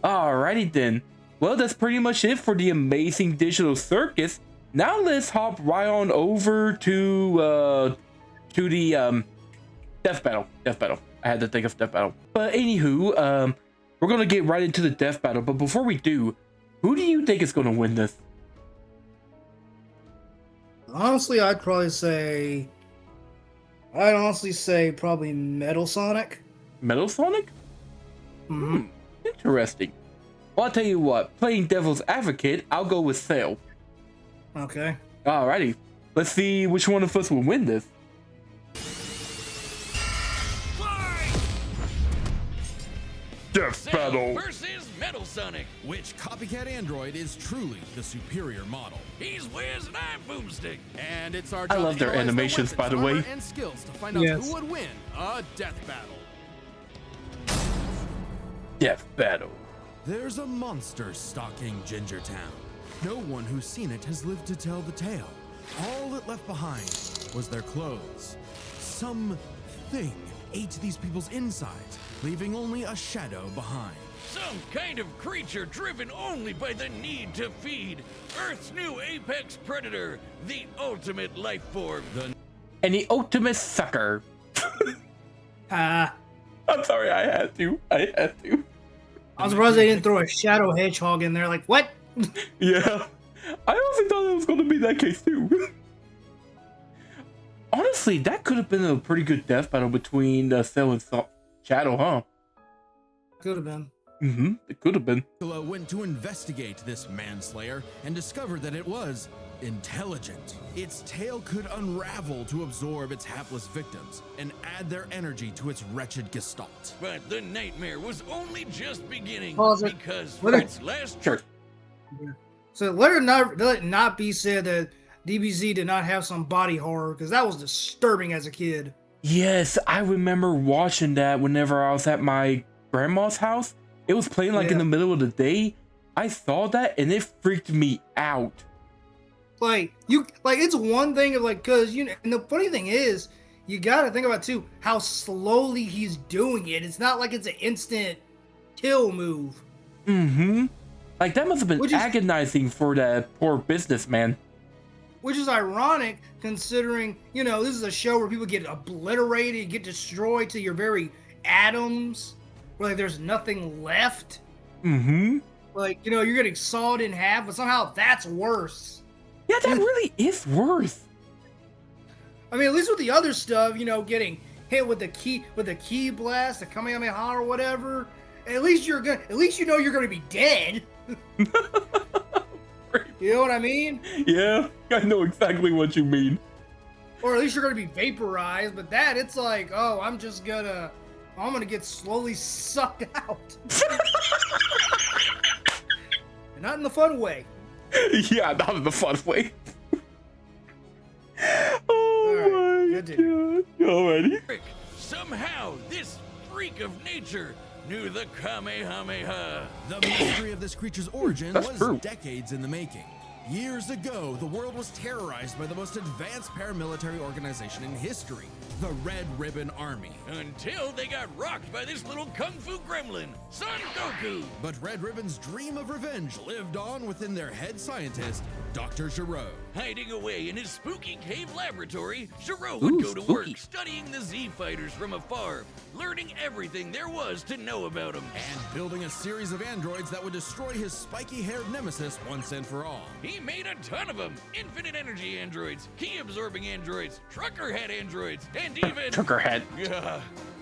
Alrighty then. Well, that's pretty much it for the amazing digital circus. Now let's hop right on over to the death battle. Death battle. I had to think of death battle. But anywho, we're gonna get right into the death battle. But before we do, who do you think is gonna win this? Honestly, I'd honestly say probably Metal Sonic. Metal Sonic? Interesting. Well, I'll tell you what, playing devil's advocate, I'll go with Cell. Okay. Alrighty. Let's see which one of us will win this. Death battle versus Metal Sonic. Which copycat android is truly the superior model? He's Wiz and I'm Boomstick. And it's our I job love to their analyze animations, the by the weapons, way. armor, and skills to find out who would win a death battle. Death battle. There's a monster stalking Gingertown. No one who's seen it has lived to tell the tale. All it left behind was their clothes. Something ate these people's insides, leaving only a shadow behind. Some kind of creature driven only by the need to feed. Earth's new apex predator, the ultimate life form. And the ultimate sucker. I'm sorry, I had to. I'm surprised they didn't throw a shadow hedgehog in there. Like, what? Yeah. I honestly thought it was going to be that case too. Honestly, that could have been a pretty good death battle between Cell and Shadow, huh? Could have been. It could have been. Went to investigate this manslayer and discovered that it was intelligent. Its tail could unravel to absorb its hapless victims and add their energy to its wretched gestalt. But the nightmare was only just beginning because for its last Sure. So let it not be said that DBZ did not have some body horror, because that was disturbing as a kid. Yes, I remember watching that whenever I was at my grandma's house. It was playing like in the middle of the day. I saw that and it freaked me out. It's one thing of cause and the funny thing is, you gotta think about too how slowly he's doing it. It's not like it's an instant kill move. Like that must have been agonizing for that poor businessman. Which is ironic considering, this is a show where people get obliterated, get destroyed to your very atoms, where there's nothing left. You're getting sawed in half, but somehow that's worse. Yeah, that really is worse. I mean, at least with the other stuff, getting hit with the key blast, the Kamehameha or whatever, at least you're gonna be dead. You know what I mean? Yeah, I know exactly what you mean. Or at least you're gonna be vaporized, but it's like, oh, I'm gonna get slowly sucked out. And not in the fun way. Yeah, not in the fun way. Oh my god. Already? Somehow, this freak of nature knew the Kamehameha. The mystery of this creature's origin was decades in the making. Years ago, the world was terrorized by the most advanced paramilitary organization in history, the Red Ribbon Army. Until they got rocked by this little kung fu gremlin, Son Goku. But Red Ribbon's dream of revenge lived on within their head scientist, Dr. Giro. Hiding away in his spooky cave laboratory, Giro would go to work studying the Z fighters from afar, learning everything there was to know about them. And building a series of androids that would destroy his spiky-haired nemesis once and for all. He made a ton of them. Infinite energy androids, key-absorbing androids, trucker head androids, and even... Trucker head.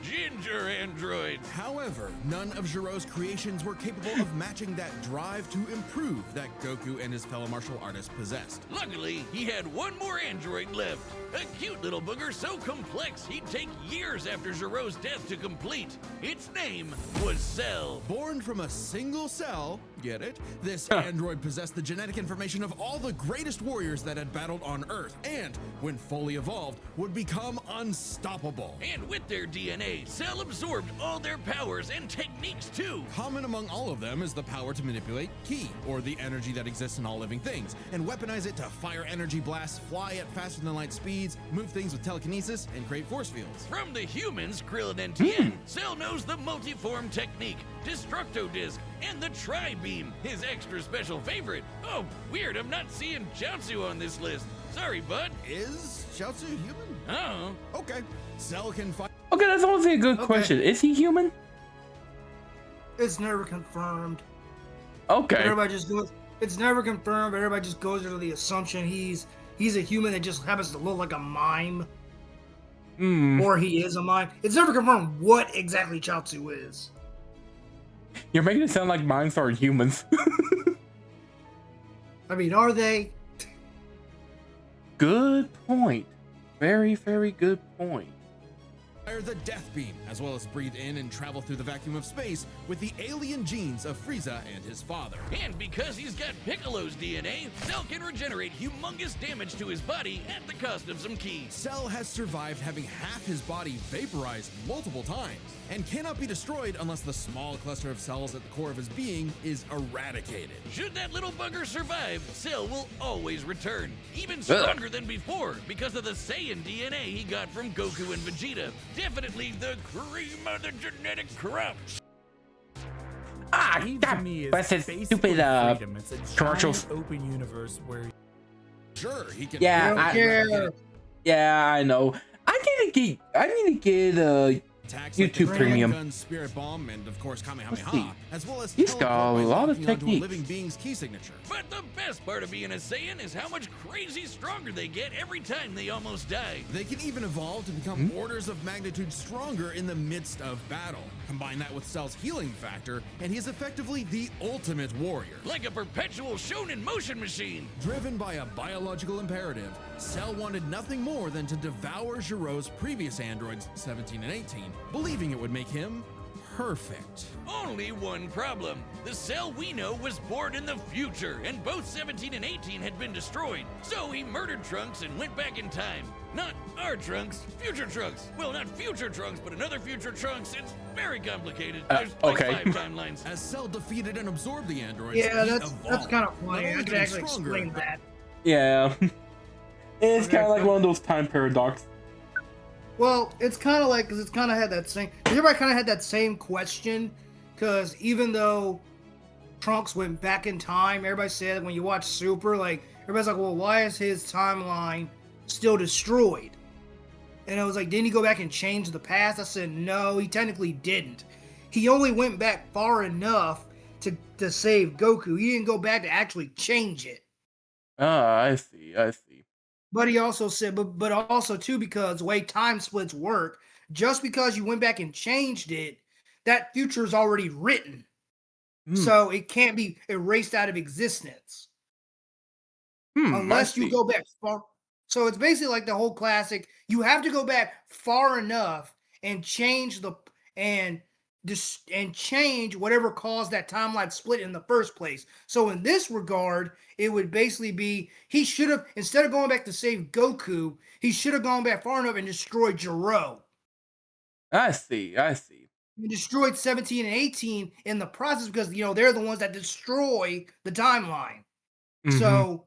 Ginger androids. However, none of Giro's creations were capable of matching that drive to improve that Goku and his fellow martial artists possessed. Luckily, he had one more android left. A cute little booger so complex he'd take years after Giro's death to complete. Its name was Cell. Born from a single cell, get it? This android possessed the genetic information of all the greatest warriors that had battled on Earth, and, when fully evolved, would become unstoppable. And with their DNA, way, Cell absorbed all their powers and techniques too. Common among all of them is the power to manipulate ki, or the energy that exists in all living things, and weaponize it to fire energy blasts, fly at faster than light speeds, move things with telekinesis, and create force fields. From the humans, Krillin and Tien, Cell knows the multiform technique, Destructo Disc, and the Tri-Beam, his extra special favorite. Oh, weird, I'm not seeing Chaozu on this list. Sorry, bud. Is Chaozu human? Oh. Okay. Cell can fight. Okay, that's honestly a good question. Is he human? It's never confirmed. Okay. Everybody just goes. It's never confirmed. But everybody just goes into the assumption he's a human that just happens to look like a mime, or he is a mime. It's never confirmed what exactly Chaozu is. You're making it sound like mimes are humans. I mean, are they? Good point. Very, very good point. Fire the Death Beam, as well as breathe in and travel through the vacuum of space with the alien genes of Frieza and his father. And because he's got Piccolo's DNA, Cell can regenerate humongous damage to his body at the cost of some ki. Cell has survived having half his body vaporized multiple times, and cannot be destroyed unless the small cluster of cells at the core of his being is eradicated. Should that little bugger survive, Cell will always return, even stronger than before, because of the Saiyan DNA he got from Goku and Vegeta. Definitely the cream of the genetic crop. Ah, To God, me, that's it's a basically stupid freedom. It's a commercials. giant open universe where Sure, he can. Yeah, I don't care. Yeah, I know. I need to get Attacks YouTube like the Premium. Gun, Spirit Bomb, and of course Let's see. Kamehameha, as well as He's got teleport a by lot of locking onto a techniques. living being's key signature. But the best part of being a Saiyan is how much crazy stronger they get every time they almost die. They can even evolve to become orders of magnitude stronger in the midst of battle. Combine that with Cell's healing factor, and he's effectively the ultimate warrior. Like a perpetual shonen motion machine. Driven by a biological imperative, Cell wanted nothing more than to devour Giro's previous androids, 17 and 18, believing it would make him perfect. Only one problem. The Cell we know was born in the future, and both 17 and 18 had been destroyed. So he murdered Trunks and went back in time. Not our Trunks, future Trunks. Well, not future Trunks, but another future Trunks. It's very complicated. There's like okay. 5 timelines. As Cell defeated and absorbed the androids, Yeah, he that's evolved, kind of not funny. only I could getting actually stronger, explain that. Yeah. It's kind of like one of those time paradox. Well, it's kind of like, because it's kind of had that same, everybody kind of had that same question, because even though Trunks went back in time, everybody said when you watch Super, like, everybody's like, well, why is his timeline still destroyed? And I was like, didn't he go back and change the past? I said, no, he technically didn't. He only went back far enough to save Goku. He didn't go back to actually change it. Ah, I see. But he also said, but also too, because the way time splits work, just because you went back and changed it, that future is already written. So it can't be erased out of existence. Unless you go back far. So it's basically like the whole classic, you have to go back far enough and change change whatever caused that timeline split in the first place. So in this regard, it would basically be, he should have, instead of going back to save Goku, he should have gone back far enough and destroyed Gero. I see. He destroyed 17 and 18 in the process because, they're the ones that destroy the timeline. So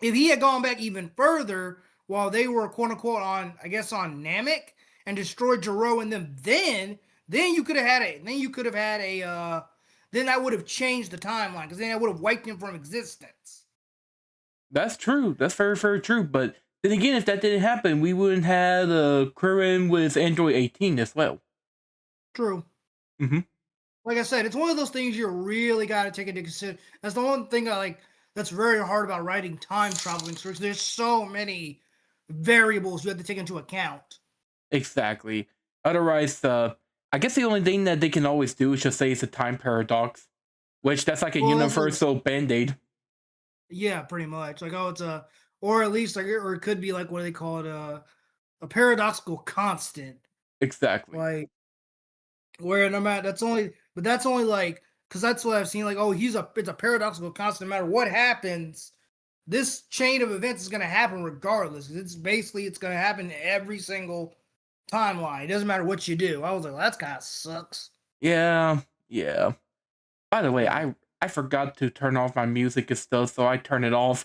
if he had gone back even further while they were quote unquote on Namek and destroyed Gero and them, then you could have had then that would have changed the timeline, because then that would have wiped him from existence. That's true. That's very, very true. But then again, if that didn't happen, we wouldn't have Krillin with Android 18 as well. True. Like I said, it's one of those things you really got to take into consideration. That's the one thing that's very hard about writing time traveling stories. There's so many variables you have to take into account. Exactly. Otherwise, I guess the only thing that they can always do is just say it's a time paradox, which that's like a universal band-aid. Yeah, pretty much. Like, it's or at least or it could be like, what do they call it? A paradoxical constant. Exactly. Like, where no matter, that's only like, because that's what I've seen. Like, it's a paradoxical constant. No matter what happens, this chain of events is going to happen regardless. It's going to happen every single timeline. It doesn't matter what you do. I was like, well, that's kind of sucks. Yeah, yeah. By the way, I forgot to turn off my music and stuff, so I turn it off.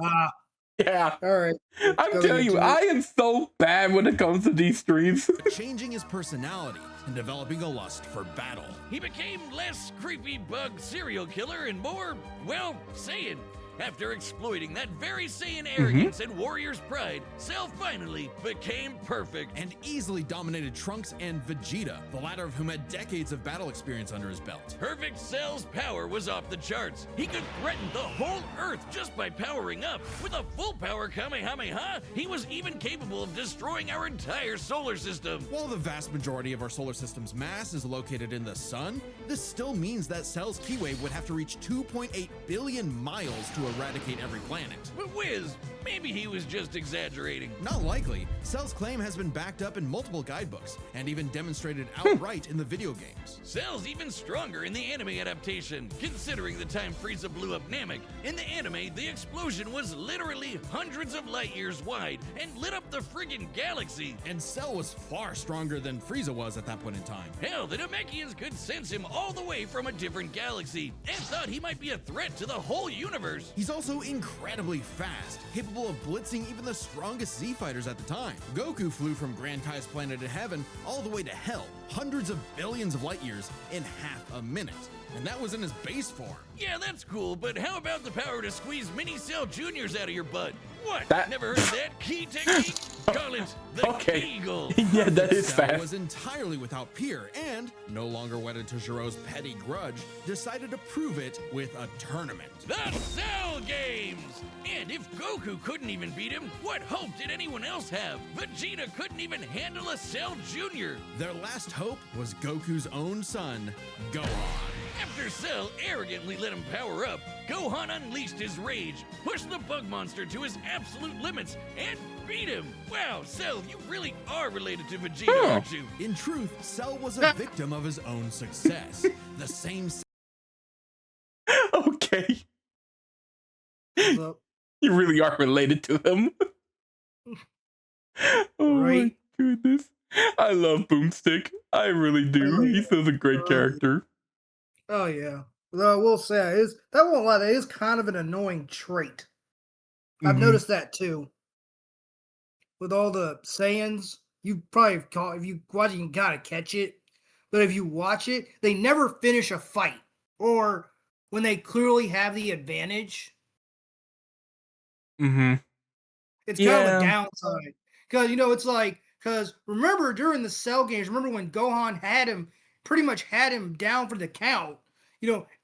Ah, Yeah. all right. I'm Go telling you, into it. I am so bad when it comes to these streams. Changing his personality and developing a lust for battle. He became less creepy bug serial killer and more, well, Saiyan. After exploiting that very Saiyan arrogance and warrior's pride, Cell finally became perfect. And easily dominated Trunks and Vegeta, the latter of whom had decades of battle experience under his belt. Perfect Cell's power was off the charts. He could threaten the whole Earth just by powering up. With a full power Kamehameha, he was even capable of destroying our entire solar system. While the vast majority of our solar system's mass is located in the sun, this still means that Cell's key wave would have to reach 2.8 billion miles to eradicate every planet. But Wiz, maybe he was just exaggerating. Not likely. Cell's claim has been backed up in multiple guidebooks and even demonstrated outright in the video games. Cell's even stronger in the anime adaptation, considering the time Frieza blew up Namek. In the anime, the explosion was literally hundreds of light years wide and lit up the friggin' galaxy. And Cell was far stronger than Frieza was at that point in time. Hell, the Namekians could sense him all the way from a different galaxy and thought he might be a threat to the whole universe. He's also incredibly fast, capable of blitzing even the strongest Z fighters at the time. Goku flew from Grand Kai's planet of heaven all the way to hell, hundreds of billions of light years in half a minute. And that was in his base form. Yeah, that's cool, but how about the power to squeeze mini Cell Juniors out of your butt? What? That- Never heard of that key technique? Call it the Okay. Kegel. Yeah, that is Cell fast. was entirely without peer and, no longer wedded to Jiro's petty grudge, decided to prove it with a tournament. The Cell Games! And if Goku couldn't even beat him, what hope did anyone else have? Vegeta couldn't even handle a Cell Junior. Their last hope was Goku's own son, Gohan. After Cell arrogantly let him power up, Gohan unleashed his rage, pushed the bug monster to his absolute limits, and beat him. Wow, Cell, you really are related to Vegeta, aren't you? In truth, Cell was a victim of his own success. The same Okay. What's up? You really are related to him. Oh Right. my goodness. I love Boomstick. I really do. He's such a great character. Oh yeah. Though I will say that won't lie, that is kind of an annoying trait. I've Mhm. noticed that too. With all the Saiyans, you probably caught if you watch it, you gotta catch it. But if you watch it, they never finish a fight. Or when they clearly have the advantage, Mm-hmm. it's kind of Yeah. a downside. Because it's like remember during the Cell games, remember when Gohan pretty much had him down for the count.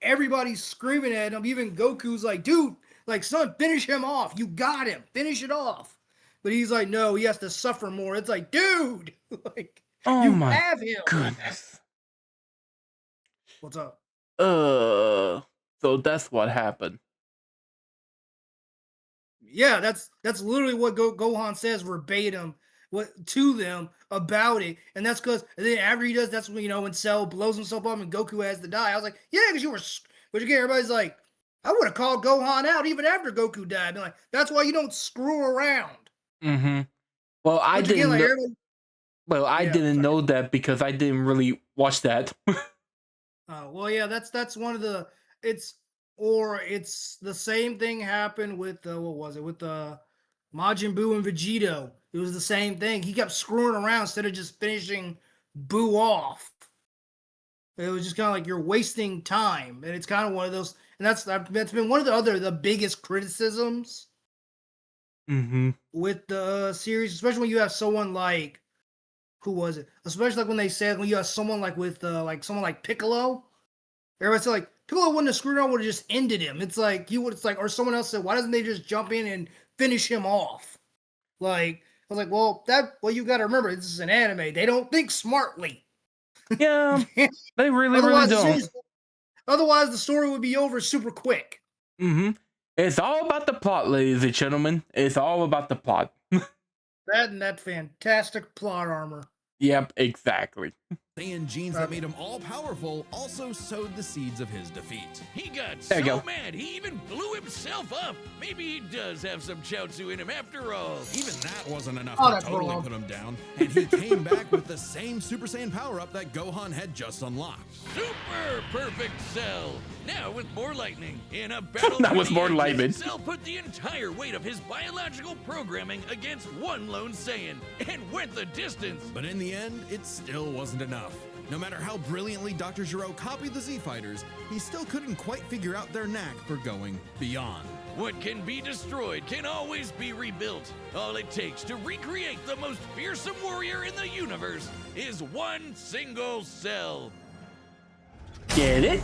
Everybody's screaming at him. Even Goku's like, dude, like, son, finish him off. You got him. Finish it off. But he's like, no, he has to suffer more. It's like, dude, like, Oh you my have him. goodness. What's up? So that's what happened. Yeah, that's literally what Gohan says verbatim to them about it, and that's because then after he does, that's when Cell blows himself up and Goku has to die. I was like, yeah, because you were, but again, everybody's like, I would have called Gohan out even after Goku died. They're like, that's why you don't screw around. Mm-hmm. Well, I Which didn't. again, like, know, everybody- well, I Yeah, didn't sorry. know that because I didn't really watch that. well, yeah, that's one of the it's the same thing happened with what was it with Majin Buu and Vegito. It was the same thing. He kept screwing around instead of just finishing Buu off. It was just kind of like you're wasting time, and it's kind of one of those. And that's been one of the biggest criticisms Mm-hmm. with the series, especially when you have someone like who was it? Especially like when they said when you have someone like with like someone like Piccolo. Everybody said like Piccolo wouldn't have screwed around, would have just ended him. It's like or someone else said, why doesn't they just jump in and finish him off? Like I was like, well, you got to remember, this is an anime. They don't think smartly. Yeah, they really Otherwise, don't. Otherwise, the story would be over super quick. Mm-hmm. It's all about the plot, ladies and gentlemen. It's all about the plot. That fantastic plot armor. Yep, exactly. Saiyan genes that made him all-powerful also sowed the seeds of his defeat. He got There you so go. mad he even blew himself up. Maybe he does have some Chaozu in him after all. Even that wasn't enough Oh, to that's totally wrong. put him down, and he came back with the same Super Saiyan power-up that Gohan had just unlocked. Super perfect Cell. Now with more lightning. In a battle Not for with the more ages, lightning. Cell put the entire weight of his biological programming against one lone Saiyan and went the distance. But in the end, it still wasn't enough. No matter how brilliantly Dr. Gero copied the Z-Fighters, he still couldn't quite figure out their knack for going beyond. What can be destroyed can always be rebuilt. All it takes to recreate the most fearsome warrior in the universe is one single cell. Get it?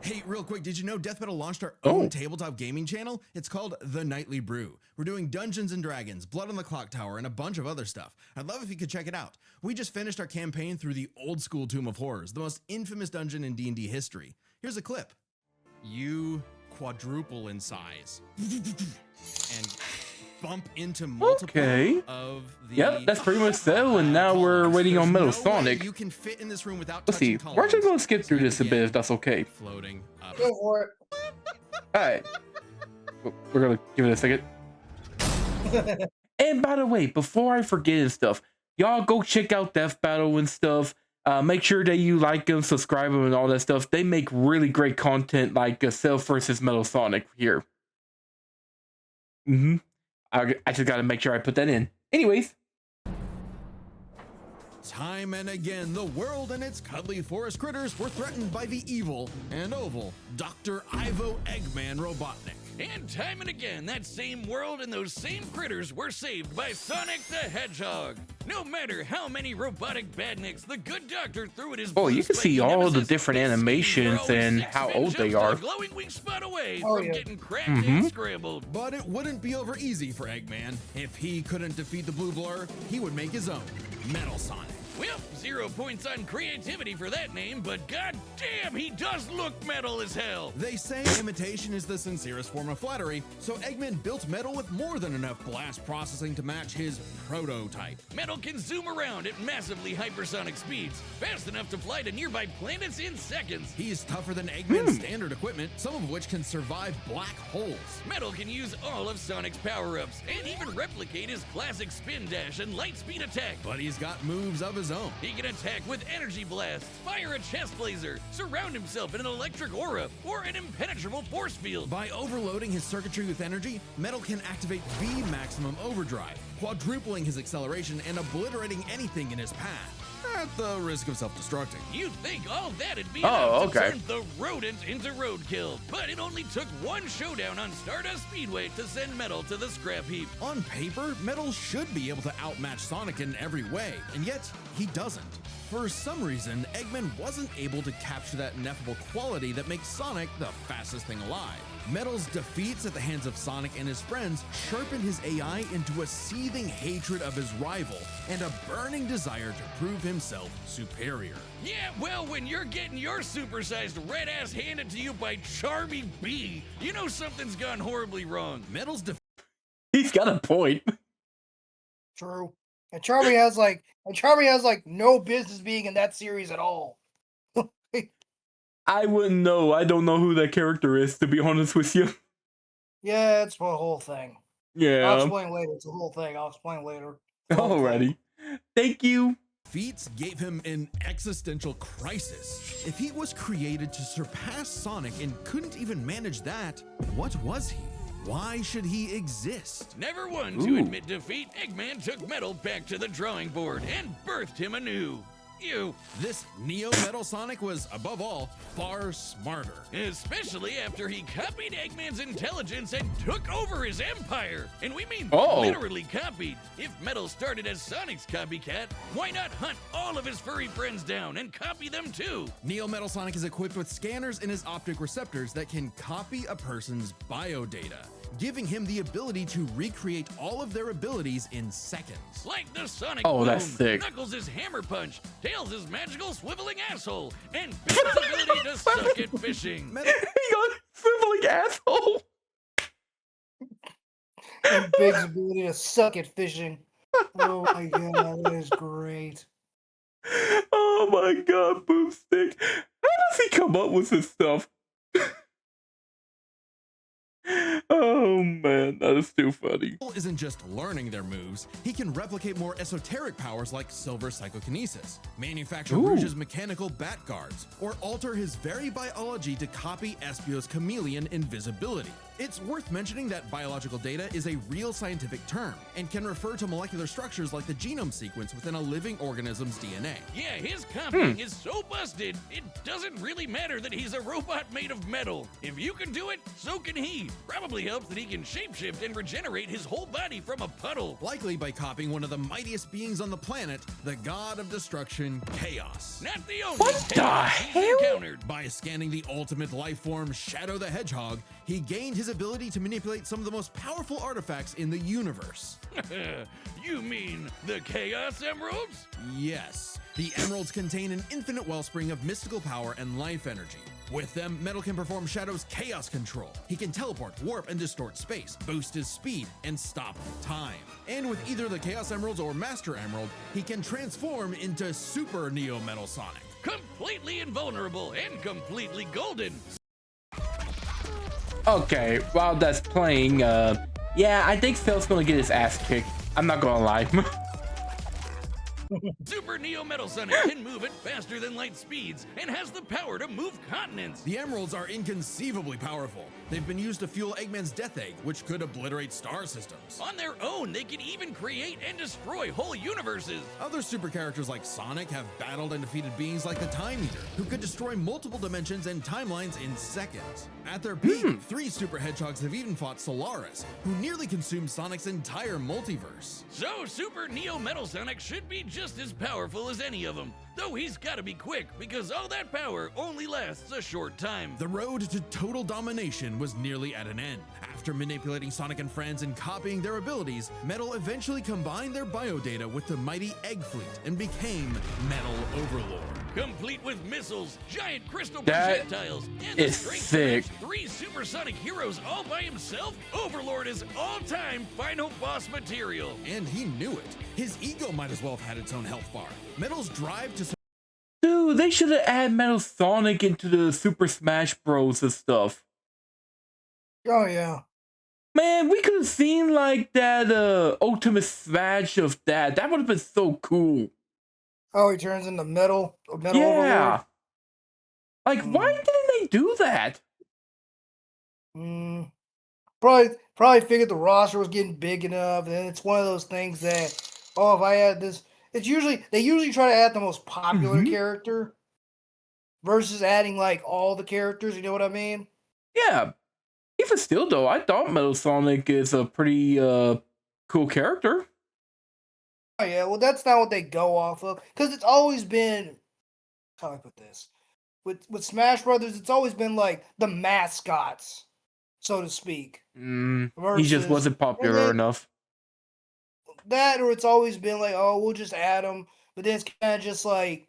Hey, real quick, did you know Death Metal launched our Oh. own tabletop gaming channel? It's called The Nightly Brew. We're doing Dungeons and Dragons, Blood on the Clock Tower, and a bunch of other stuff. I'd love if you could check it out. We just finished our campaign through the old school Tomb of Horrors, the most infamous dungeon in D&D history. Here's a clip. You quadruple in size and bump into multiple Okay. of the... Yep, that's pretty much so, and now we're waiting on Metal There's no way Sonic. you can fit in this room without Let's see. touching We're actually columns. going to skip through So you this a can bit get if that's okay. floating up. Go for it. Alright. We're going to give it a second. And by the way, before I forget and stuff, y'all go check out Death Battle and stuff. Make sure that you like them, subscribe them, and all that stuff. They make really great content like Self versus Metal Sonic here. I just got to make sure I put that in. Anyways. Time and again, the world and its cuddly forest critters were threatened by the evil and oval Dr. Ivo Eggman Robotnik. And time and again, that same world and those same critters were saved by Sonic the Hedgehog. No matter how many robotic badniks the good doctor threw at his Oh, you can see spiky all the nemesis, different his animations speed were always and 6 how fin old they jumps to are. the glowing weak spot away Oh, from yeah. getting cracked and scrambled. But it wouldn't be over easy for Eggman. If he couldn't defeat the Blue Blur, he would make his own, Metal Sonic. Well, 0 points on creativity for that name, but goddamn, he does look metal as hell. They say imitation is the sincerest form of flattery, so Eggman built Metal with more than enough blast processing to match his prototype. Metal can zoom around at massively hypersonic speeds, fast enough to fly to nearby planets in seconds. He's tougher than Eggman's standard equipment, some of which can survive black holes. Metal can use all of Sonic's power-ups, and even replicate his classic spin dash and light speed attack. But he's got moves of his own. He can attack with energy blast, fire a chest laser, surround himself in an electric aura, or an impenetrable force field. By overloading his circuitry with energy, Metal can activate V maximum overdrive, quadrupling his acceleration and obliterating anything in his path, at the risk of self-destructing. You'd think all that'd be Oh, enough to okay. turn the rodent into roadkill, but it only took one showdown on Stardust Speedway to send Metal to the scrap heap. On paper, Metal should be able to outmatch Sonic in every way, and yet he doesn't. For some reason, Eggman wasn't able to capture that ineffable quality that makes Sonic the fastest thing alive. Metal's defeats at the hands of Sonic and his friends sharpened his AI into a seething hatred of his rival and a burning desire to prove himself superior. Yeah, well, when you're getting your supersized red ass handed to you by Charmy B, you know something's gone horribly wrong. Metal's He's got a point. True. And Charmy has like no business being in that series at all. I wouldn't know. I don't know who that character is, to be honest with you. Yeah, it's the whole thing. I'll Yeah. explain later. It's the whole thing. I'll explain later. It's the whole thing. Alrighty. Thank you. defeats gave him an existential crisis. If he was created to surpass Sonic and couldn't even manage that, what was he? Why should he exist? Never one to admit defeat, Eggman took Metal back to the drawing board and birthed him anew. You. This Neo Metal Sonic was, above all, far smarter. Especially after he copied Eggman's intelligence and took over his empire. And we mean literally copied. If Metal started as Sonic's copycat, why not hunt all of his furry friends down and copy them too? Neo Metal Sonic is equipped with scanners in his optic receptors that can copy a person's biodata, giving him the ability to recreate all of their abilities in seconds. Like the Sonic Oh, Boom, that's sick. Knuckles' Hammer Punch, Tails' magical swiveling asshole, and Big's ability to suck at fishing. He got swiveling asshole. And Big's ability to suck at fishing. Oh my god, that is great. Oh my god, Boomstick. How does he come up with this stuff? Oh man, that is too funny. Isn't just learning their moves, he can replicate more esoteric powers like silver psychokinesis, manufacture Rouge's mechanical bat guards, or alter his very biology to copy Espio's chameleon invisibility. It's worth mentioning that biological data is a real scientific term and can refer to molecular structures like the genome sequence within a living organism's DNA. Yeah, his copying is so busted, it doesn't really matter that he's a robot made of metal. If you can do it, so can he. Probably helps that he can shapeshift and regenerate his whole body from a puddle. Likely by copying one of the mightiest beings on the planet, the god of destruction, Chaos. Not the only What the chaos he's hell? encountered. By scanning the ultimate life form, Shadow the Hedgehog, he gained his ability to manipulate some of the most powerful artifacts in the universe. You mean the Chaos Emeralds? Yes, the emeralds contain an infinite wellspring of mystical power and life energy. With them, Metal can perform Shadow's chaos control. He can teleport, warp, and distort space, boost his speed, and stop time. And with either the Chaos Emeralds or Master Emerald, he can transform into Super Neo Metal Sonic. Completely invulnerable and completely golden. Okay, while that's playing, yeah, I think Phil's gonna get his ass kicked. I'm not gonna lie. Super Neo Metal Sonic can move at faster than light speeds and has the power to move continents. The emeralds are inconceivably powerful. They've been used to fuel Eggman's Death Egg, which could obliterate star systems. On their own, they can even create and destroy whole universes. Other super characters like Sonic have battled and defeated beings like the Time Eater, who could destroy multiple dimensions and timelines in seconds. At their peak, 3 super hedgehogs have even fought Solaris, who nearly consumed Sonic's entire multiverse. So Super Neo Metal Sonic should be just as powerful as any of them, though he's gotta be quick because all that power only lasts a short time. The road to total domination was nearly at an end. After manipulating Sonic and friends and copying their abilities, Metal eventually combined their biodata with the mighty Egg Fleet and became Metal Overlord. Complete with missiles, giant crystal That projectiles, and the is strength sick. of 3 supersonic heroes all by himself, Overlord is all-time final boss material. And he knew it. His ego might as well have had its own health bar. Metal's drive to Dude, they should have added Metal Sonic into the Super Smash Bros. And stuff. Oh yeah. Man, we could have seen like that Ultimate Smash of that. That would have been so cool. Oh, he turns into metal Yeah. overlord. Like, why didn't they do that? Probably figured the roster was getting big enough, and it's one of those things that, oh, if I had this, they usually try to add the most popular character versus adding like all the characters. You know what I mean? Yeah. Even still, though, I thought Metal Sonic is a pretty cool character. Oh yeah, well that's not what they go off of because it's always been. How do I put this? With Smash Brothers, it's always been like the mascots, so to speak. He just versus- wasn't popular then- enough. That or it's always been like, oh, we'll just add them, but then it's kind of just like,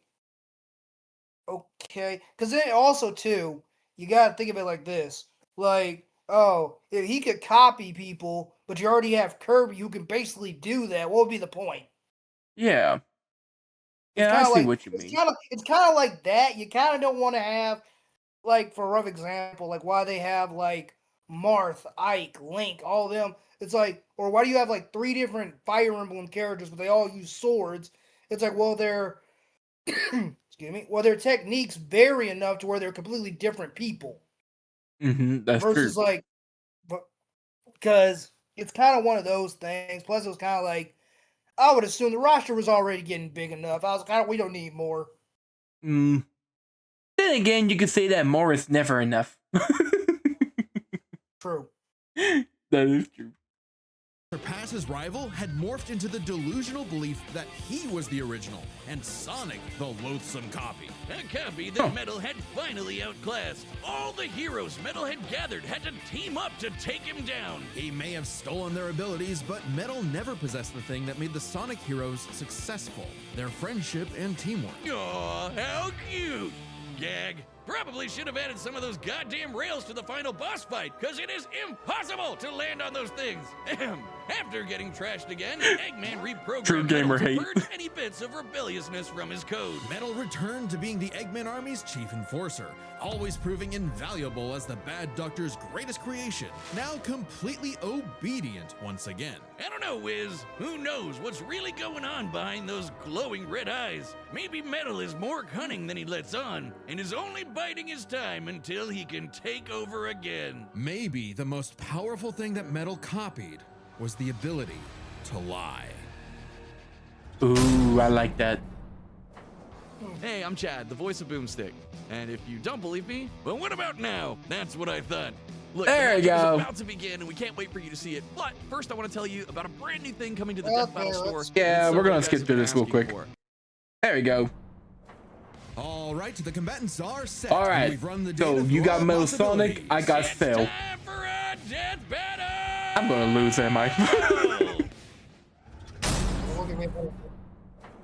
okay, because then also too, you got to think of it like this, like, oh, if he could copy people, but you already have Kirby who can basically do that, what would be the point? Yeah. Yeah, I Kinda see like- what you mean. It's kind of like that. You kind of don't want to have, like, for a rough example, like why they have like Marth, Ike, Link, all of them. It's like, or why do you have like 3 different Fire Emblem characters, but they all use swords? It's like, well, their excuse me, well, their techniques vary enough to where they're completely different people. That's Versus true. like, because it's kind of one of those things. Plus, it was kind of like, I would assume the roster was already getting big enough. I was kind of, we don't need more. Then again, you could say that more is never enough. True. That is true. surpass his rival had morphed into the delusional belief that he was the original and Sonic the loathsome copy. A copy that Metal had finally outclassed. All the heroes Metal had gathered had to team up to take him down. He may have stolen their abilities, but Metal never possessed the thing that made the Sonic heroes successful, their friendship and teamwork. Aw, how cute! Gag. Probably should have added some of those goddamn rails to the final boss fight, because it is impossible to land on those things. Ahem. After getting trashed again, Eggman reprogrammed True gamer Metal hate. to purge any bits of rebelliousness from his code. Metal returned to being the Eggman Army's chief enforcer, always proving invaluable as the Bad Doctor's greatest creation, now completely obedient once again. I don't know, Wiz. Who knows what's really going on behind those glowing red eyes? Maybe Metal is more cunning than he lets on, and is only biding his time until he can take over again. Maybe the most powerful thing that Metal copied was the ability to lie. Ooh, I like that. Hey, I'm Chad, the voice of Boomstick. And if you don't believe me, But what about now? That's what I thought. look, There the you matchup go. is about to begin, and we can't wait for you to see it. But first, I want to tell you about a brand new thing coming to the Death Battle store. Yeah, that we're gonna you guys skip have through been this real asking quick. for. There we go. All right, the combatants are set. All and right. we've run the So data you through got all Metal Sonic, I got It's Cell. time for a death battle! I'm gonna lose, am I?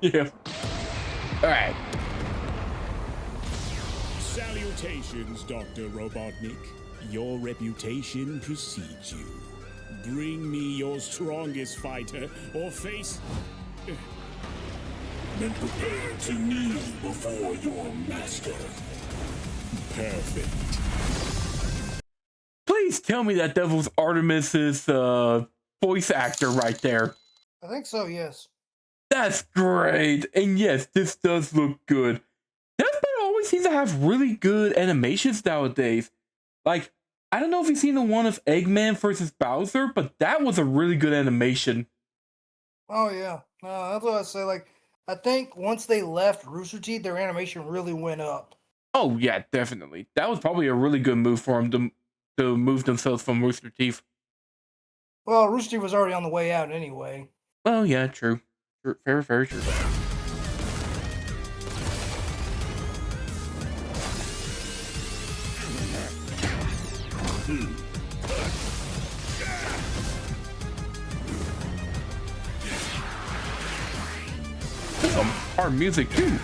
Yeah. All right. Salutations, Dr. Robotnik. Your reputation precedes you. Bring me your strongest fighter or face... Then prepare to kneel before your master. Perfect. Please tell me that DevilArtemis is voice actor right there. I think so, yes. That's great. And yes, this does look good. Death Battle always seems to have really good animations nowadays. Like, I don't know if you've seen the one of Eggman versus Bowser, but that was a really good animation. Oh, yeah. No, that's what I say. Like, I think once they left Rooster Teeth, their animation really went up. Oh yeah, definitely. That was probably a really good move for them to move themselves from Rooster Teeth. Well, Rooster Teeth was already on the way out anyway. Oh yeah, true. Very, very true. Some hard music too.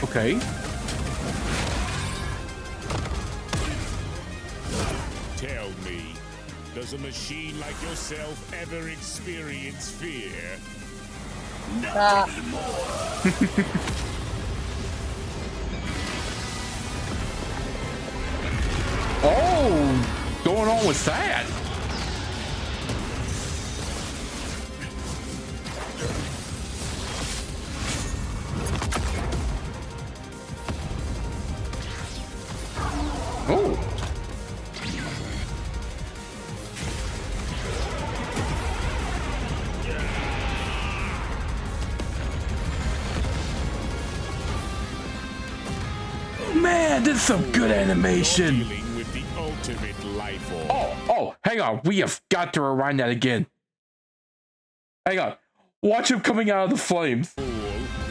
Okay. Tell me, does a machine like yourself ever experience fear? Oh, going on with that? Oh. Man, this is some good animation. Dealing with the ultimate life form. Oh, hang on. We have got to rewind that again. Hang on. Watch him coming out of the flames.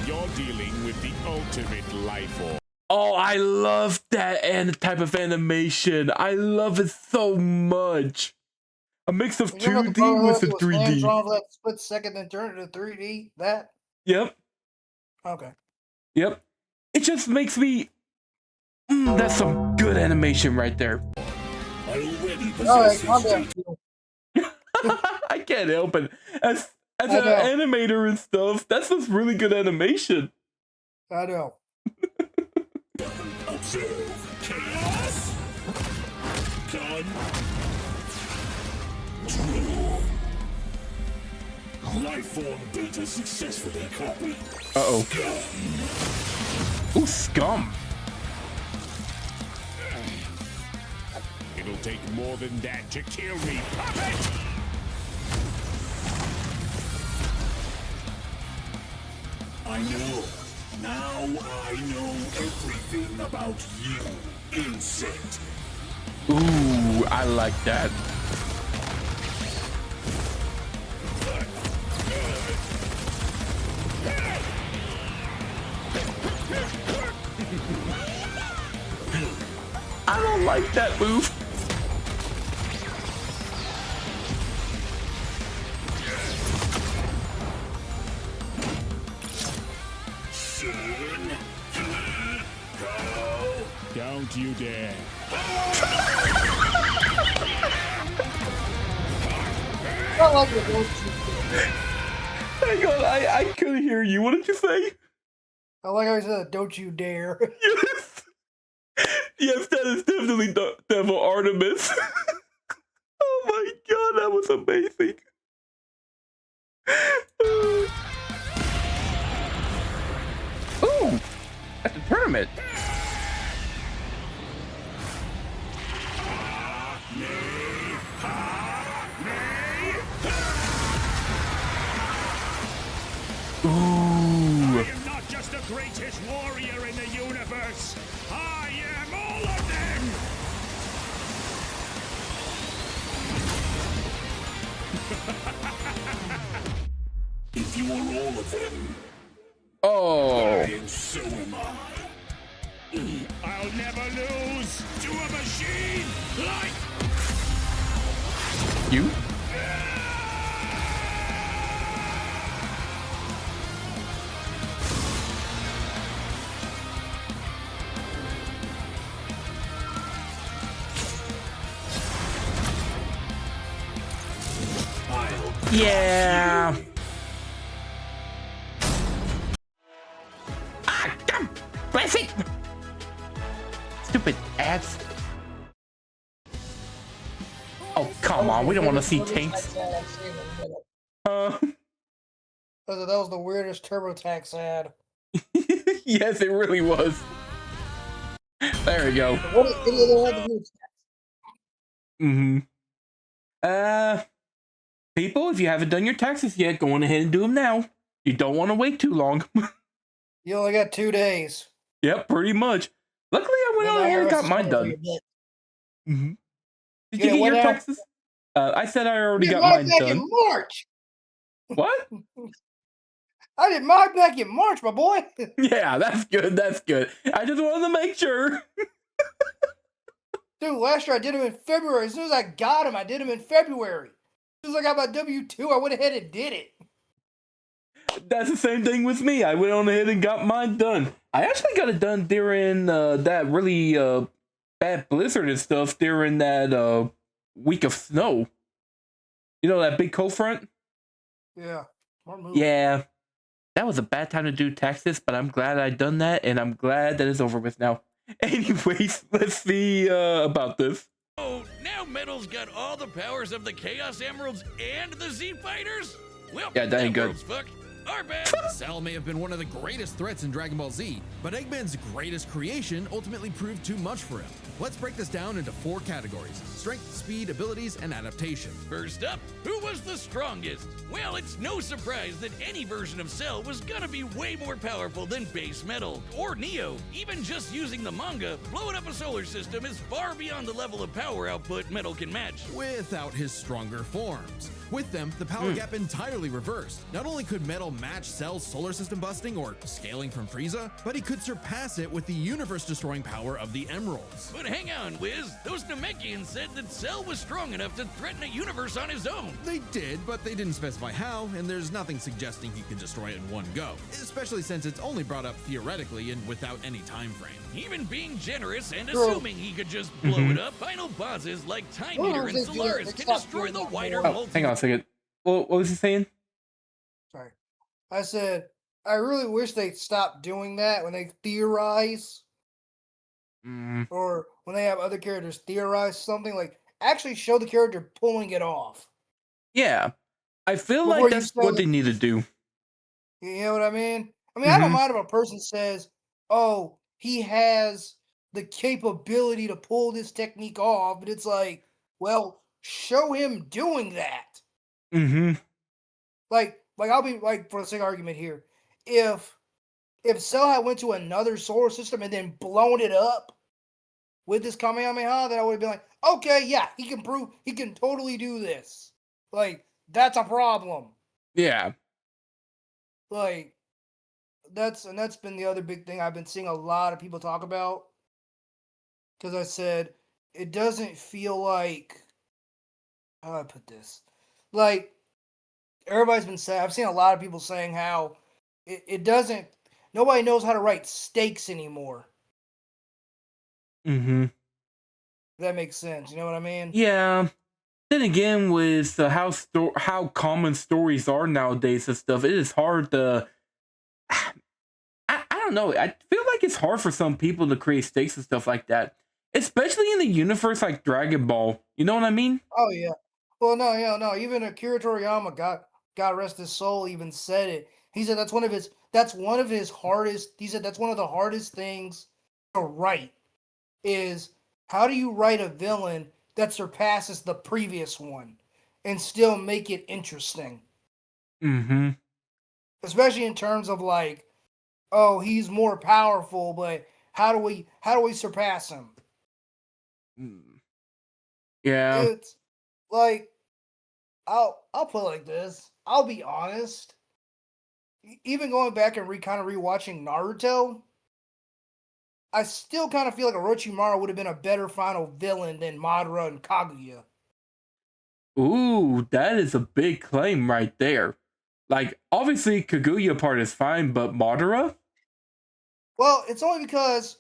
You're dealing with the ultimate life form. Oh, I love that type of animation. I love it so much. A mix of 2D with the 3D. Drawn for that split second, then turn it to 3D. That. Yep. Okay. Yep. It just makes me... that's some good animation right there. I already All right, possess calm his down. I can't help it. As I an know. animator and stuff, that's just really good animation. I know. Observe chaos. Control. Life form data successfully copied. Uh-oh. Ooh, scum. It'll take more than that to kill me, puppet! I know. Now I know everything about you, insect. Ooh, I like that. I don't like that move. Don't you dare. I like the don't you dare. Hang on, I couldn't hear you. What did you say? I like how he said, "Don't you dare." Yes. Yes, that is definitely DevilArtemis. Oh my god, that was amazing. Ooh, at the tournament. Ooh. I am not just the greatest warrior in the universe. I am all of them. If you are all of them, Oh. then so am I. I'll never lose to a machine like You? Yeah. Ah, damn! Prefect! Stupid ass. Oh, come on. We don't want to see tanks. That was the weirdest TurboTax ad. Yes, it really was. There we go. What did they have to do with Mm-hmm. People, if you haven't done your taxes yet, go on ahead and do them now. You don't want to wait too long. You only got 2 days. Yep, pretty much. Luckily, I went on ahead and got mine done. Mm-hmm. Did you get your taxes? I said I already got mine back done. in March. What? I did mine back in March, my boy. Yeah, that's good. That's good. I just wanted to make sure. Dude, last year I did them in February. As soon as I got them, I did them in February. As soon as I got my W-2, I went ahead and did it. That's the same thing with me. I went on ahead and got mine done. I actually got it done during that really bad blizzard and stuff during that week of snow. You know, that big cold front? Yeah. Smart move. Yeah. That was a bad time to do taxes, but I'm glad I done that, and I'm glad that it's over with now. Anyways, let's see about this. Oh, now Metal's got all the powers of the Chaos Emeralds and the Z Fighters? Well, Yeah, that ain't good. world's fucked. Our bad. Cell may have been one of the greatest threats in Dragon Ball Z, but Eggman's greatest creation ultimately proved too much for him. Let's break this down into 4 categories: strength, speed, abilities, and adaptation. First up, who was the strongest? Well, it's no surprise that any version of Cell was gonna be way more powerful than base Metal or Neo. Even just using the manga, blowing up a solar system is far beyond the level of power output Metal can match. Without his stronger forms. With them, the power gap entirely reversed. Not only could Metal match Cell's solar system busting or scaling from Frieza, but he could surpass it with the universe-destroying power of the Emeralds. But hang on, Wiz. Those Namekians said that Cell was strong enough to threaten a universe on his own. They did, but they didn't specify how, and there's nothing suggesting he can destroy it in one go, especially since it's only brought up theoretically and without any time frame. Even being generous and assuming he could just blow it up, final bosses like Time Eater and Solaris can destroy the wider Oh, hang on a second. What was he saying? Sorry. I said, I really wish they'd stop doing that when they theorize. Or when they have other characters theorize something. Like, actually show the character pulling it off. Yeah. I feel Before like you that's say- what they need to do. You know what I mean? I mean, I don't mind if a person says, oh, he has the capability to pull this technique off, but it's like, well, show him doing that. Mm-hmm. Like I'll be like, for the sake of argument here, if Cell had went to another solar system and then blown it up with this Kamehameha, then I would have been like, okay, yeah, he can totally do this. Like, that's a problem. Yeah. Like, that's been the other big thing I've been seeing a lot of people talk about. Because I said, it doesn't feel like, how do I put this? Like, everybody's been saying, I've seen a lot of people saying how it doesn't, nobody knows how to write stakes anymore. Mm-hmm. That makes sense. You know what I mean? Yeah. Then again, with how common stories are nowadays and stuff, it is hard to. I don't know. I feel like it's hard for some people to create stakes and stuff like that, especially in the universe like Dragon Ball. You know what I mean? Oh yeah. Well, no, yeah, no. Even Akira Toriyama, God rest his soul, even said it. He said that's one of his hardest. He said that's one of the hardest things to write is how do you write a villain that surpasses the previous one and still make it interesting, Mm-hmm. especially in terms of like, oh, he's more powerful, but how do we surpass him? Mm. Yeah. It's like I'll put it like this. I'll be honest. Even going back and kind of rewatching Naruto, I still kind of feel like Orochimaru would have been a better final villain than Madara and Kaguya. Ooh, that is a big claim right there. Like, obviously, Kaguya part is fine, but Madara? Well, it's only because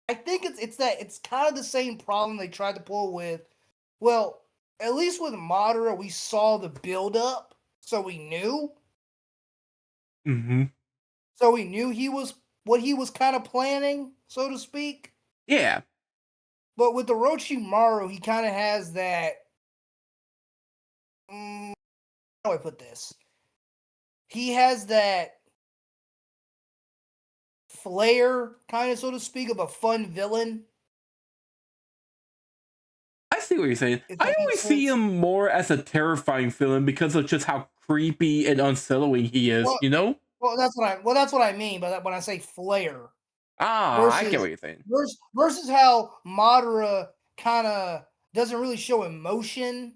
I think it's kind of the same problem they tried to pull with. Well, at least with Madara, we saw the build up, so we knew. Mm-hmm. So we knew he was what he was kind of planning, so to speak. Yeah. But with Orochimaru, he kind of has that. How do I put this? He has that flair, kind of, so to speak, of a fun villain. I see what you're saying. If I that always makes see sense. him more as a terrifying villain because of just how creepy and unsettling he is, Well, you know? that's what I mean by that when I say flair Ah, I get versus what you're saying. versus how Madara kind of doesn't really show emotion,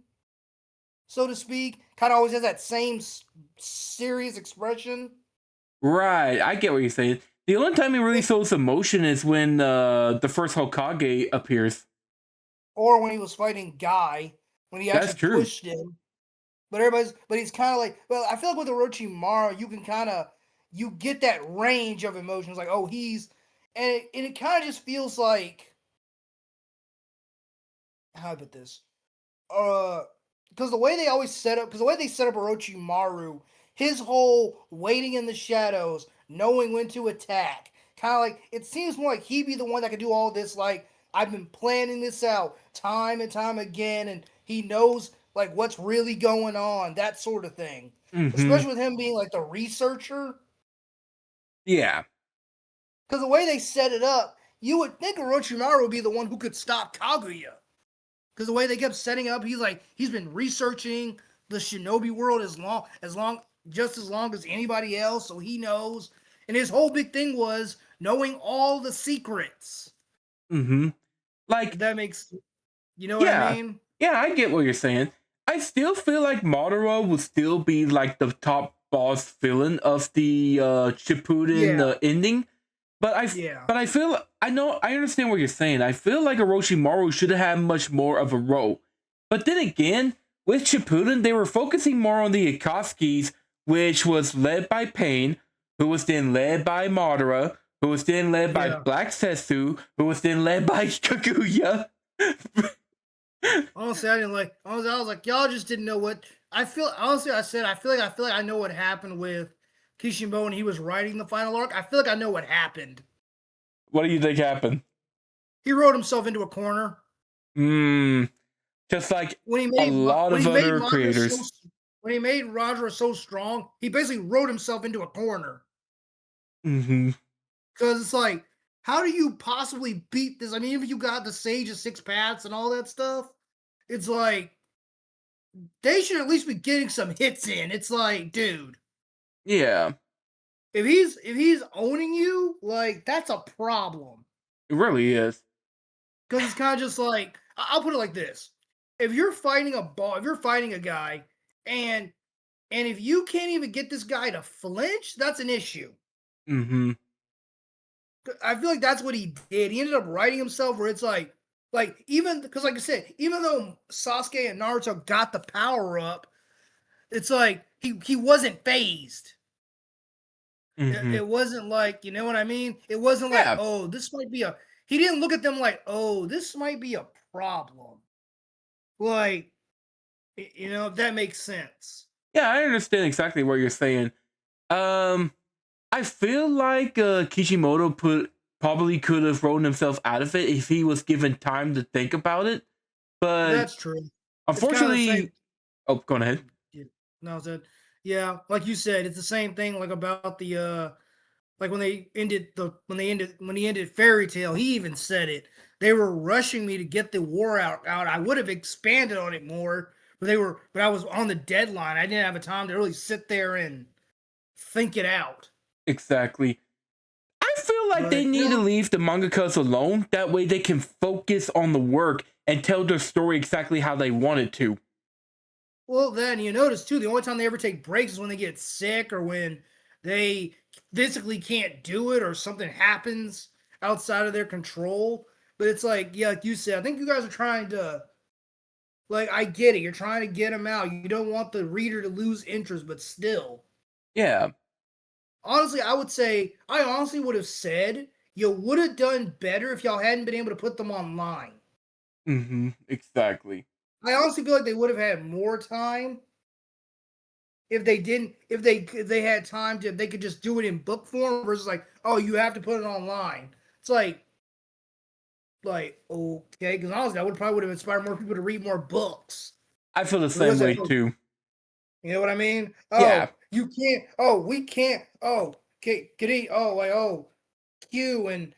so to speak. Kind of always has that same serious expression. Right, I get what you're saying. The only time he really shows emotion is when the first Hokage appears. Or when he was fighting Guy, when he That's actually true. pushed him. But he's kind of like, well, I feel like with Orochimaru, you can kind of, you get that range of emotions, like, oh, and it kind of just feels like, how do I put this? Because the way they always set up, because the way they set up Orochimaru, his whole waiting in the shadows, knowing when to attack, kind of like it seems more like he'd be the one that could do all this. Like I've been planning this out time and time again, and he knows like what's really going on, that sort of thing. Mm-hmm. Especially with him being like the researcher, Yeah. because the way they set it up, you would think Orochimaru would be the one who could stop Kaguya. Because the way they kept setting up, he's been researching the shinobi world just as long as anybody else, so he knows. And his whole big thing was knowing all the secrets. Mm-hmm. If Like, that makes you know what I yeah. mean? Yeah, I get what you're saying. I still feel like Madara would still be like the top boss villain of the Shippuden Yeah, ending. yeah, But I feel I understand what you're saying. I feel like Orochimaru should have had much more of a role. But then again, with Shippuden, they were focusing more on the Akatsuki's, which was led by Pain, who was then led by Madara, who was then led by yeah. Black Setsu, who was then led by Kaguya. Honestly, I didn't like. Honestly, I was like, y'all just didn't know what. I feel. Honestly, I feel like I know what happened with Kishimoto when he was writing the final arc. I feel like I know what happened. What do you think happened? He wrote himself into a corner. Hmm. Just like when he a made lot when of he made other Roger so creators. when he made Roger so strong, he basically wrote himself into a corner. Mm-hmm. Because it's like, how do you possibly beat this? I mean, if you got the Sage of Six Paths and all that stuff, it's like they should at least be getting some hits in. It's like, dude, Yeah, if he's owning you, like that's a problem. it really is. Because it's kind of just like I'll put it like this: if you're fighting if you're fighting a guy, and if you can't even get this guy to flinch, that's an issue. Mm-hmm. I feel like that's what he did. He ended up writing himself where it's like even because like I said, even though Sasuke and Naruto got the power up, it's like he wasn't phased. Mm-hmm. It wasn't like, you know what I mean? It wasn't like, Yeah. oh, this might be a he didn't look at them like, oh, this might be a problem. Like, if that makes sense. Yeah, I understand exactly what you're saying. I feel like Kishimoto probably could have rolled himself out of it if he was given time to think about it. But That's true. unfortunately, oh, go ahead. Yeah. No, that yeah, like you said, it's the same thing like about the like when he ended Fairy Tale, he even said it. They were rushing me to get the war out. I would have expanded on it more, but I was on the deadline. I didn't have a time to really sit there and think it out. Exactly. I feel like they need to leave the mangakas alone. That way they can focus on the work and tell their story exactly how they want it to. Well, then you notice too, the only time they ever take breaks is when they get sick or when they physically can't do it or something happens outside of their control. But it's like, yeah, like you said, I think you guys are trying to, like, I get it. You're trying to get them out. You don't want the reader to lose interest, but still. Yeah. Honestly, I honestly would have said you would have done better if y'all hadn't been able to put them online. Mm-hmm. Exactly. I honestly feel like they would have had more time if they had time to, they could just do it in book form versus like, oh, you have to put it online. It's like okay, because honestly, that probably would have inspired more people to read more books. I feel the same way too. You know what I mean? Oh, yeah. You can't. Oh, we can't. Oh, can he? Oh, like Q and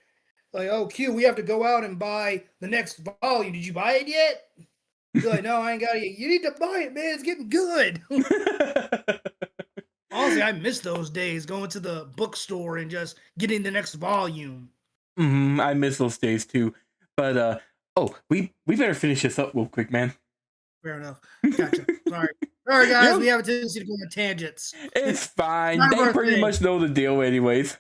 like Q. We have to go out and buy the next volume. Did you buy it yet? You're like, no, I ain't got it yet. You need to buy it, man. It's getting good. Honestly, I miss those days going to the bookstore and just getting the next volume. I miss those days too. But we better finish this up real quick, man. Fair enough. Gotcha. Sorry. All right, guys, we have a tendency to go on tangents. It's fine. They pretty much know the deal anyways.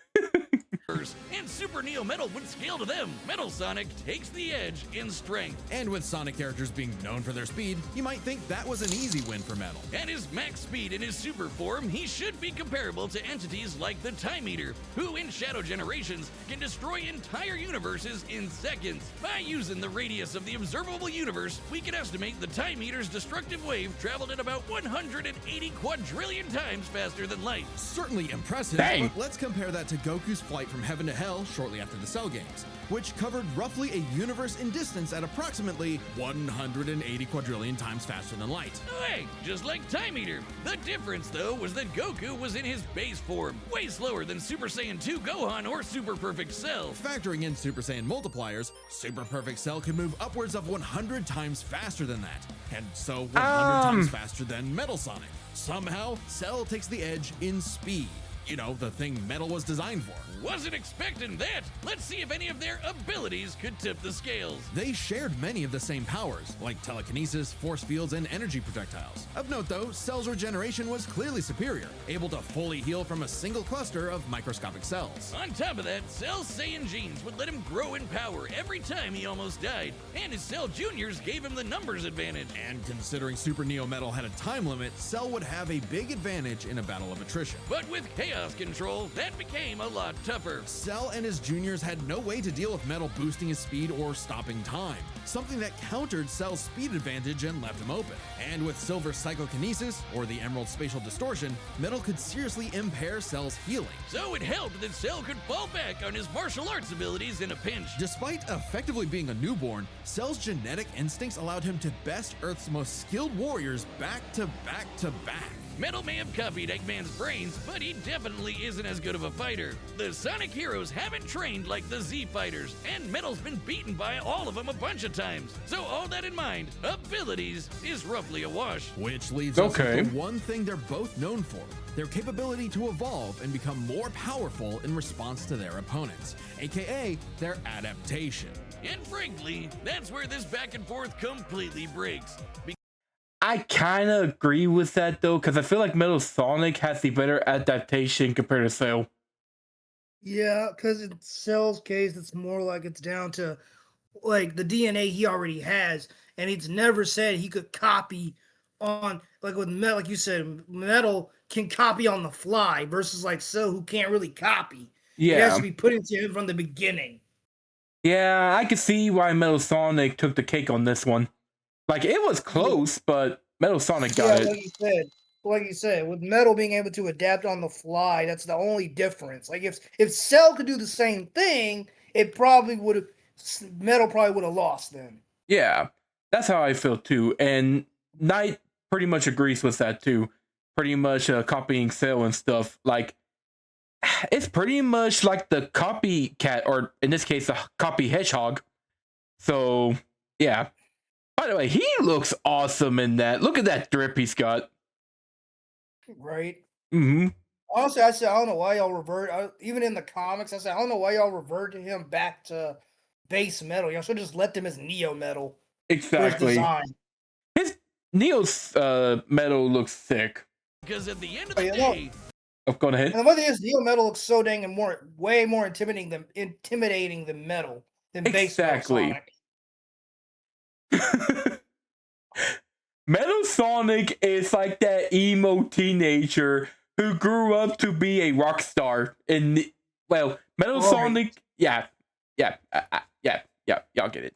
And Super Neo Metal would scale to them. Metal Sonic takes the edge in strength. And with Sonic characters being known for their speed, you might think that was an easy win for Metal. At his max speed in his super form, he should be comparable to entities like the Time Eater, who in Shadow Generations can destroy entire universes in seconds. By using the radius of the observable universe, we can estimate the Time Eater's destructive wave traveled at about 180 quadrillion times faster than light. Certainly impressive, Dang. but let's compare that to Goku's flight from Heaven to Hell shortly after the Cell games, which covered roughly a universe in distance at approximately 180 quadrillion times faster than light. Hey, just like Time Eater. The difference, though, was that Goku was in his base form, way slower than Super Saiyan 2 Gohan or Super Perfect Cell. Factoring in Super Saiyan multipliers, Super Perfect Cell can move upwards of 100 times faster than that, and so 100 times faster than Metal Sonic. Somehow, Cell takes the edge in speed. You know, the thing Metal was designed for. Wasn't expecting that. Let's see if any of their abilities could tip the scales. They shared many of the same powers, like telekinesis, force fields, and energy projectiles. Of note though, Cell's regeneration was clearly superior, able to fully heal from a single cluster of microscopic cells. On top of that, Cell's Saiyan genes would let him grow in power every time he almost died, and his Cell Juniors gave him the numbers advantage. And considering Super Neo Metal had a time limit, Cell would have a big advantage in a battle of attrition. But with Chaos Control, that became a lot tougher. Cell and his juniors had no way to deal with Metal boosting his speed or stopping time, something that countered Cell's speed advantage and left him open. And with Silver Psychokinesis, or the Emerald Spatial Distortion, Metal could seriously impair Cell's healing. So it helped that Cell could fall back on his martial arts abilities in a pinch. Despite effectively being a newborn, Cell's genetic instincts allowed him to best Earth's most skilled warriors back to back to back. Metal may have copied Eggman's brains, but he definitely isn't as good of a fighter. The Sonic heroes haven't trained like the Z fighters, and Metal's been beaten by all of them a bunch of times. So all that in mind, abilities is roughly a wash. Which leaves us with the one thing they're both known for, their capability to evolve and become more powerful in response to their opponents, aka their adaptation. And frankly, that's where this back and forth completely breaks. I kind of agree with that though, because I feel like Metal Sonic has the better adaptation compared to Cell. Yeah, because in Cell's case, it's more like it's down to like the DNA he already has, and he's never said he could copy on like with Metal, like you said, Metal can copy on the fly versus like Cell who can't really copy. Yeah, it has to be put into him from the beginning. Yeah, I could see why Metal Sonic took the cake on this one. Like, it was close, but Metal Sonic got it. Like you said, with Metal being able to adapt on the fly, that's the only difference. Like if Cell could do the same thing, it probably would have Metal probably would have lost then. Yeah, that's how I feel too. And Knight pretty much agrees with that too. Pretty much copying Cell and stuff. Like, it's pretty much like the copycat, or in this case, the copy hedgehog. So, yeah. By the way, he looks awesome in that. Look at that drip he's got. Right. Mm-hmm. Honestly, I said I don't know why y'all revert. Even in the comics, I said I don't know why y'all reverted him back to base Metal. Y'all should just left him as Neo Metal. Exactly. His Neo's Metal looks sick. Because at the end of the day, go ahead. And the one thing is, Neo Metal looks so dang and way more intimidating than Metal than base Metal Sonic. Metal Sonic is like that emo teenager who grew up to be a rock star. Metal Sonic, yeah, y'all get it.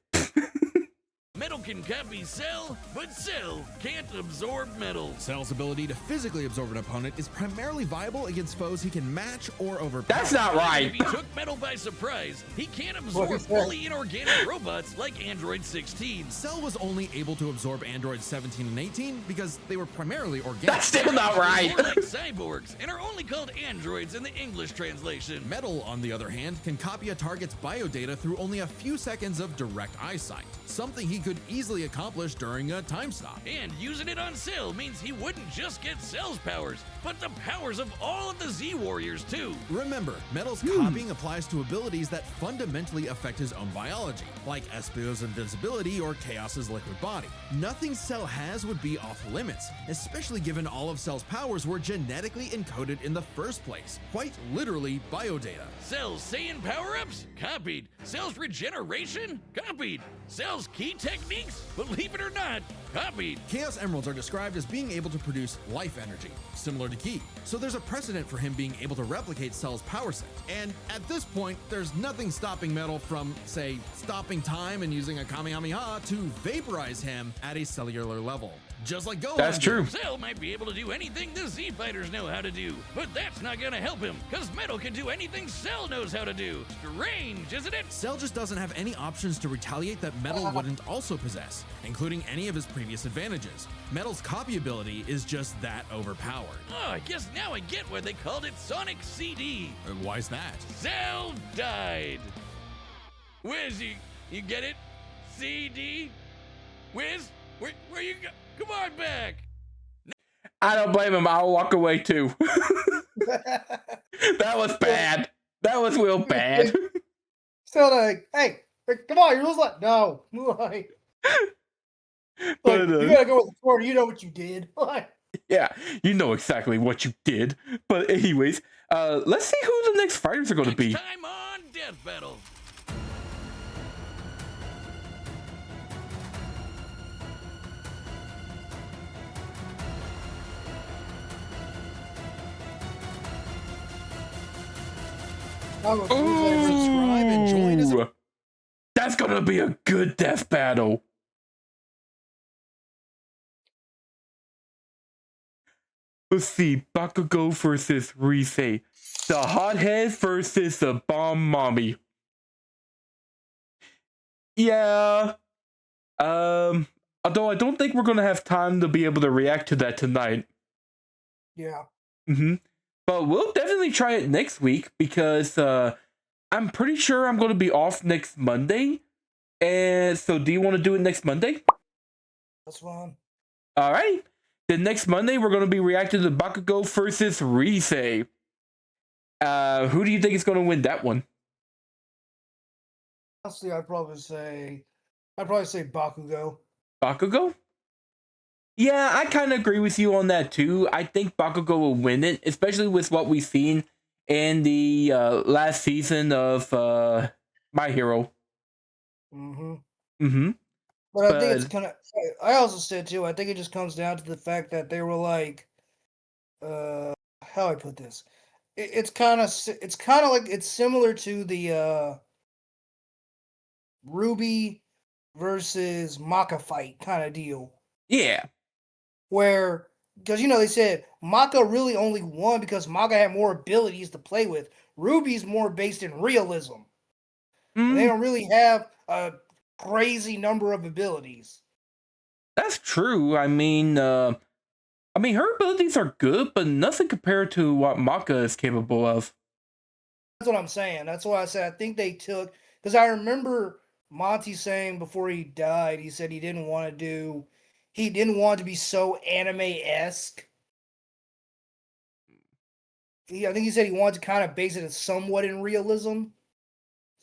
Metal can copy Cell, but Cell can't absorb Metal. Cell's ability to physically absorb an opponent is primarily viable against foes he can match or overpower. That's not right. If he took Metal by surprise, he can't absorb fully inorganic robots like Android 16. Cell was only able to absorb Android 17 and 18 because they were primarily organic. That's still not right. They're more like cyborgs and are only called androids in the English translation. Metal, on the other hand, can copy a target's biodata through only a few seconds of direct eyesight, something he could easily accomplish during a time stop. And using it on Cell means he wouldn't just get Cell's powers, but the powers of all of the Z Warriors too. Remember, Metal's copying applies to abilities that fundamentally affect his own biology, like Espio's invincibility or Chaos's liquid body. Nothing Cell has would be off limits, especially given all of Cell's powers were genetically encoded in the first place, quite literally biodata. Cell's Saiyan power-ups? Copied. Cell's regeneration? Copied. Cell's key techniques? Believe it or not, copied. Chaos Emeralds are described as being able to produce life energy, similar to Ki, so there's a precedent for him being able to replicate Cell's power set. And at this point, there's nothing stopping Metal from, say, stopping time and using a Kamehameha to vaporize him at a cellular level. Just like Gohan. That's true. Cell might be able to do anything the Z Fighters know how to do, but that's not gonna help him, because Metal can do anything Cell knows how to do. Strange, isn't it? Cell just doesn't have any options to retaliate that Metal wouldn't also possess, including any of his previous advantages. Metal's copy ability is just that overpowered. Oh, I guess now I get why they called it Sonic CD. Why's that? Cell died. Wiz, you get it? CD? Wiz, where you go? Come on back. I don't blame him. I'll walk away too. That was bad. That was real bad. Still like, hey, come on, you're just like, no. Like, you gotta go with the sword, you know what you did. Yeah, you know exactly what you did. But anyways, let's see who the next fighters are going to be. Next time on Death Battle. Subscribe and join us. That's gonna be a good death battle. Let's see, Bakugo versus Risei. The hothead versus the bomb mommy. Yeah. Although I don't think we're gonna have time to be able to react to that tonight. Yeah. But we'll definitely try it next week because I'm pretty sure I'm going to be off next Monday. And so do you want to do it next Monday? That's fine. Alright. Then next Monday, we're going to be reacting to Bakugo versus Risei. Who do you think is going to win that one? Honestly, I'd probably say Bakugo. Bakugo? Yeah, I kind of agree with you on that too. I think Bakugo will win it, especially with what we've seen in the last season of My Hero. But I think it's kind of. I also said too. I think it just comes down to the fact that they were like, how I put this. It's kind of like it's similar to the Ruby versus Maka fight kind of deal. Yeah. Where, because they said Maka really only won because Maka had more abilities to play with. Ruby's more based in realism. And they don't really have a crazy number of abilities. That's true. I mean, her abilities are good, but nothing compared to what Maka is capable of. That's what I'm saying. That's why I said I think they took, because I remember Monty saying before he died, he said he didn't want to be so anime-esque. I think he said he wanted to kind of base it somewhat in realism.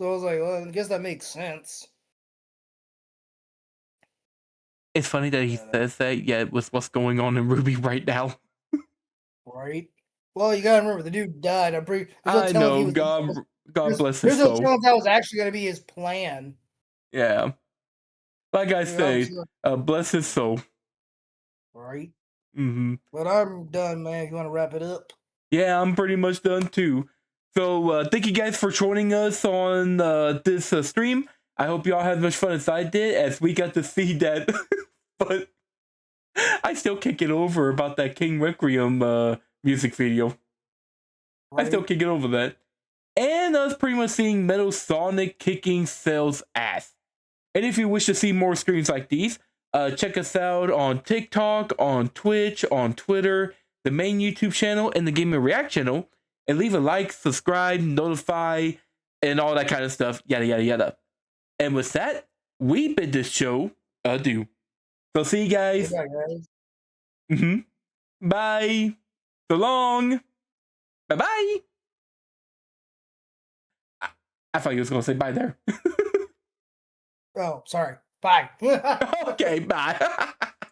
So I was like, well, I guess that makes sense. It's funny that he says that, yet with what's going on in Ruby right now. Right? Well, you gotta remember, the dude died. I know, God bless his There's no soul. telling that was actually gonna be his plan. Yeah. Like I say, bless his soul. Right? Mm-hmm. But I'm done, man. You want to wrap it up? Yeah, I'm pretty much done too. So thank you guys for joining us on this stream. I hope y'all had as much fun as I did, as we got to see that. But I still can't get over about that King Requiem music video. Right. I still can't get over that. And us pretty much seeing Metal Sonic kicking Cell's ass. And if you wish to see more streams like these, check us out on TikTok, on Twitch, on Twitter, the main YouTube channel, and the Gaming React channel. And leave a like, subscribe, notify, and all that kind of stuff. Yada, yada, yada. And with that, we bid this show adieu. So see you guys. Goodbye, guys. Mm-hmm. Bye. So long. Bye-bye. I thought you was going to say bye there. Oh, sorry. Bye. Okay, bye.